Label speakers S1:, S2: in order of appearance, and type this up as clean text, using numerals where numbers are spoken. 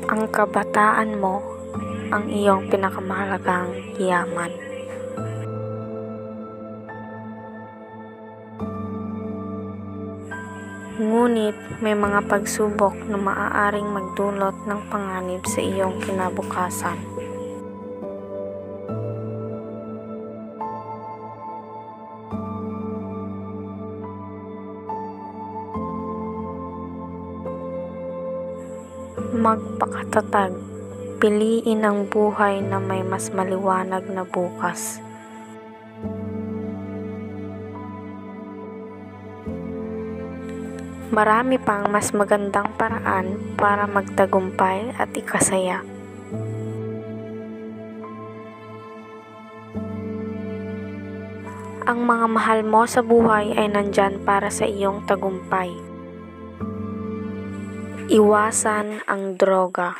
S1: Ang kabataan mo ang iyong pinakamahalagang yaman. Ngunit may mga pagsubok na maaaring magdulot ng panganib sa iyong kinabukasan. Magpakatatag, piliin ang buhay na may mas maliwanag na bukas. Marami pang mas magandang paraan para magtagumpay at ikasaya. Ang mga mahal mo sa buhay ay nandyan para sa iyong tagumpay. Iwasan ang droga.